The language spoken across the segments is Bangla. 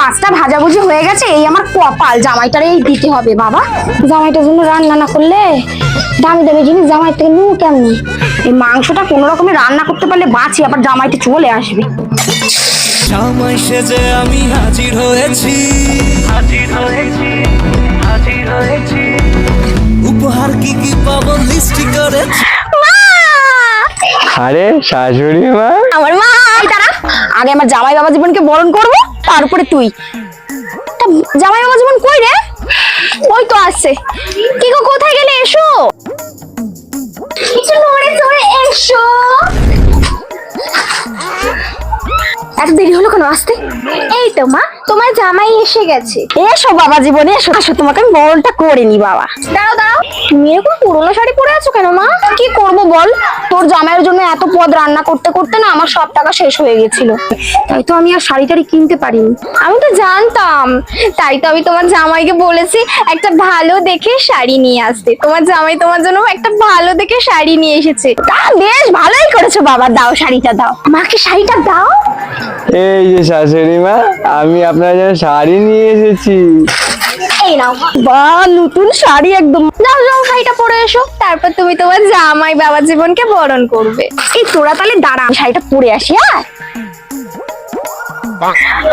মাছটা ভাজাভুজি হয়ে গেছে, এই আমার কপাল, জামাইটার এই দিতে হবে। বাবা জামাইটার জন্য রান্না না করলে দামি দামি জিনিস জামাই থেকে নিউ কেমনি? এই মাংসটা কোন রকমে রান্না করতে পারলে বাঁচি, আবার জামাইটা চলে আসবে। জামাই সেজে আমি হাজির হয়েছি, উপহার কি কি পাবো লিস্ট করেছি। আরে শাশুড়ি মা, আমার মা, দাঁড়া, আগে আমার জামাই বাবা জীবনকে বরণ করবো, তারপরে তুই। তা জামাই বাবা জীবন কই রে? ওই তো আসছে। কি গো, কোথায় গেলে? এসো, একটু নড়ে চড়ে এসো। এত দেরি হলো কেন আসতে? এই তো মা, তোমার জামাই এসে গেছে। এসো বাবা জীবনে এসো। আসো, তোমাকে আমি বরণটা করে নি। বাবা দাঁড়াও দাঁড়াও, তুমি এরকম পুরোনো শাড়ি পরে আছো কেন মা? কি করবো বল, তোর জামাইয়ের জন্য এত পদ রান্না করতে করতে না আমার সব টাকা শেষ হয়ে গেছিল, তাই তো আমি আর শাড়ি টাড়ি কিনতে পারিনি। আমি তো জানতাম, তাই তো আমি তোমার জামাইকে বলেছি একটা ভালো দেখে শাড়ি নিয়ে আসতে। তোমার জামাই তোমার জন্য একটা ভালো দেখে শাড়ি নিয়ে এসেছে। তা বেশ ভালোই করেছো বাবা, দাও শাড়িটা দাও। মাকে শাড়িটা দাও। এই যে শাশুড়ি মা, আমি আপনার জন্য শাড়ি নিয়ে এসেছি। এই নাও। বাহ, নতুন শাড়ি একদম। যাও যাও, শাড়িটা পরে এসো, তারপর তুমি তোমার জামাই বাবা জীবনকে বরণ করবে। এই তোরা তাহলে দাঁড়া, আমি শাড়িটা পরে আসি। হ্যাঁ,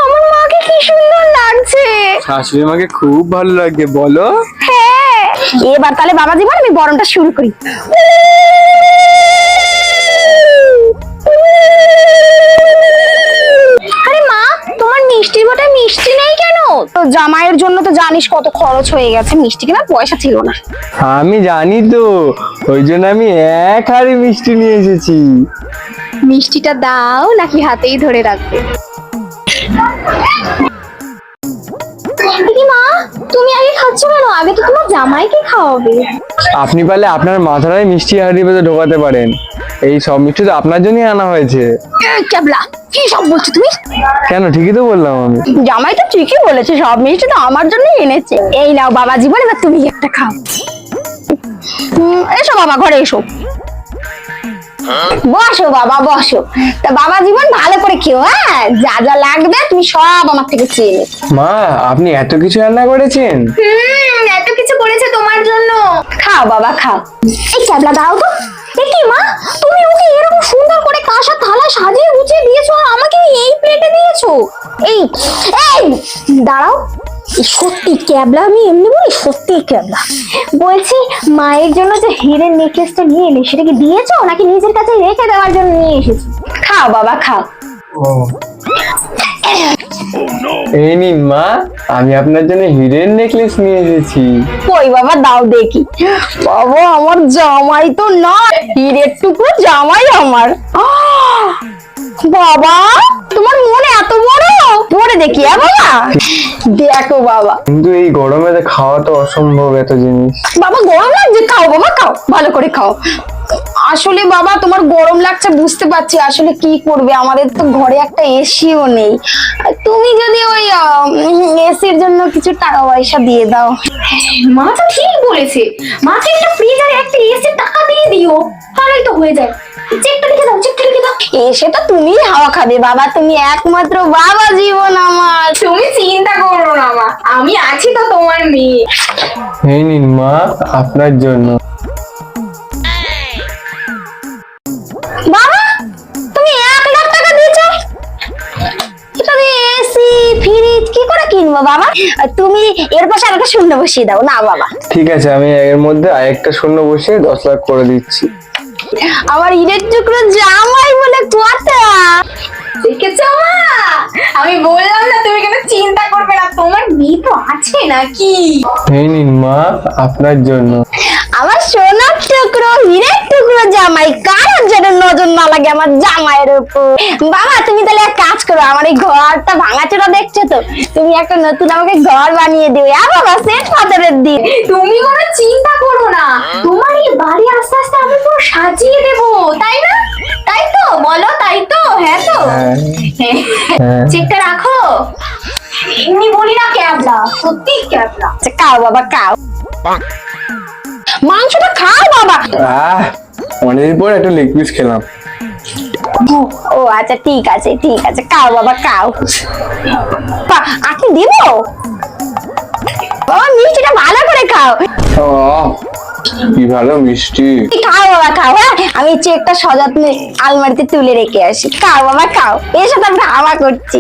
আমার মাকে কি সুন্দর লাগছে। শাশুড়ি মাকে খুব ভালো লাগে বলো। হ্যাঁ, এবার তাহলে বাবা জীবন আমি বরণটা শুরু করি। আরে মা, তোমার মিষ্টির বোতলে মিষ্টি নেই কেন? তো জামাইয়ের জন্য তো জানিস কত খরচ হয়ে গেছে, মিষ্টি কেনার পয়সা ছিল না। আমি জানি তো, ওই জন্য আমি এক হাড়ি মিষ্টি নিয়ে এসেছি। মিষ্টিটা দাও নাকি হাতেই ধরে রাখবে? দিদি মা, তুমি আগে খাচ্ছ কেন? আগে তো তোমার জামাইকে খাওয়াবে। আপনি পারলে আপনার মাথায় মিষ্টি হাড়ির ভেতরে ঢোকাতে পারেন। এই সব মিষ্টি তো আপনার জন্যই আনা হয়েছে। ক্যাবলা, কি সব বলছো তুমি? কেন, ঠিকই তো বললাম আমি। জামাই তো ঠিকই বলেছে, সব মিষ্টি তো আমার জন্যই এনেছে। এই নাও বাবা জীবন, এবার তুমি একটা খাও। এসো বাবা, ঘরে এসো। বসো বাবা বসো। তা বাবা জীবন ভালো করে খেও। হ্যাঁ, যা যা লাগবে তুমি সব আমার থেকে চেয়ে নেবে। মা, আপনি এত কিছু রান্না করেছেন? এত কিছু করেছে তোমার জন্য। খাও বাবা খাও। এই ক্যাবলা দাও তো। এ কি মা, তুমি ওকে এরকম সুন্দর করে কাঁসা থালা সাজিয়ে গুছিয়ে দিয়েছো আর আমাকে এই প্লেটে দিয়েছো? এই এই দাঁড়াও, সত্যি ক্যাবলা, আমি এমনি বলি, সত্যি ক্যাবলা। বলছি মায়ের জন্য যে হিরের নেকলেসটা নিয়ে এলে, সেটা কি দিয়েছো নাকি নিজের কাছে রেখে দেওয়ার জন্য নিয়ে এসেছো? খাও বাবা খাও। এই নিন মা, আমি আপনার জন্য হীরের নেকলেস নিয়ে এসেছি। কই বাবা, দাও দেখি। বাবা, আমার জামাই তো না, হীরের টুকরো জামাই আমার। বাবা, তোমার মনে এত বড়, পরে দেখি। হ্যাঁ বাবা, দেখো বাবা। কিন্তু এই গরমে তো খাওয়া তো অসম্ভব এত জিনিস। বাবা গরম লাগছে, খাও বাবা খাও, ভালো করে খাও। আসলে বাবা তোমার গরম লাগছে বুঝতে পারছি, আসলে কি করবে, আমাদের তো ঘরে একটা এসিও নেই। তুমি যদি ওই এসির জন্য কিছু টাকা পয়সা দিয়ে দাও। মা তো ঠিক বলেছে, মাকে একটা ফ্রিজ আর একটা এসির টাকা দিয়ে দিও, তাহলেই তো হয়ে যায়। চেকটা লিখে দাও, চেকটা লিখে দাও। এসে তো তুমি হাওয়া খাবে বাবা, তুমি একমাত্র বাবা জীবন আমার। তুমি চিন্তা করো না মা, আমি আছি তো তোমার মেয়ে। এই নিন মা, আপনার জন্য। বাবা, তুমি 1,00,000 টাকা দিয়েছো, এটা দিয়ে এসি ফ্রিজ কি করে কিনবো বাবা? তুমি এর পাশে আরেকটা শূন্য বসিয়ে দাও না বাবা। ঠিক আছে, আমি এর মধ্যে আরেকটা শূন্য বসিয়ে 10 লাখ করে দিচ্ছি। আমার হীরের টুকরো জামাই বলে কথা দেখেছো মা? আমি বললাম না তুমি কেন চিন্তা করবে না, তোমার মেয়ে তো আছে নাকি। এই নিন মা, আপনার জন্য। আমার সোনার টুকরো হীরের টুকরো জামাই, কারোর যেন নজর না লাগে আমার জামাইয়ের উপর। বাবা তুমি তাহলে এক কাজ করো, আমার এই ঘরটা ভাঙাচোরা দেখছো তো, তুমি একটা নতুন আমাকে ঘর বানিয়ে দিও। বাবা, সেট পাথরের দিন। তুমি কোনো চিন্তা করো না, তোমার এই বাড়ি আস্তে আস্তে আমি পুরো সাজিয়ে দেবো, তাই না? তাই তো বলো, তাই তো? হ্যাঁ তো? হ্যাঁ। চেকটা রাখো, এমনি বলি না ক্যাবলা, সত্যি ক্যাবলা। খাও বাবা খাও, মাংসটা খাও বাবা। অনেকদিন পর একটা লেগ পিস খেলাম। ও আচ্ছা, ঠিক আছে ঠিক আছে, খাও বাবা খাও। আপনি দিব? বাবা মিষ্টিটা ভালো করে খাও। কি ভালো মিষ্টি। খাও বাবা খাও, হ্যাঁ আমি চেকটা সযত্নে আলমারিতে তুলে রেখে আসি। খাও বাবা খাও, এর সাথে আমরা হাওয়া করছি।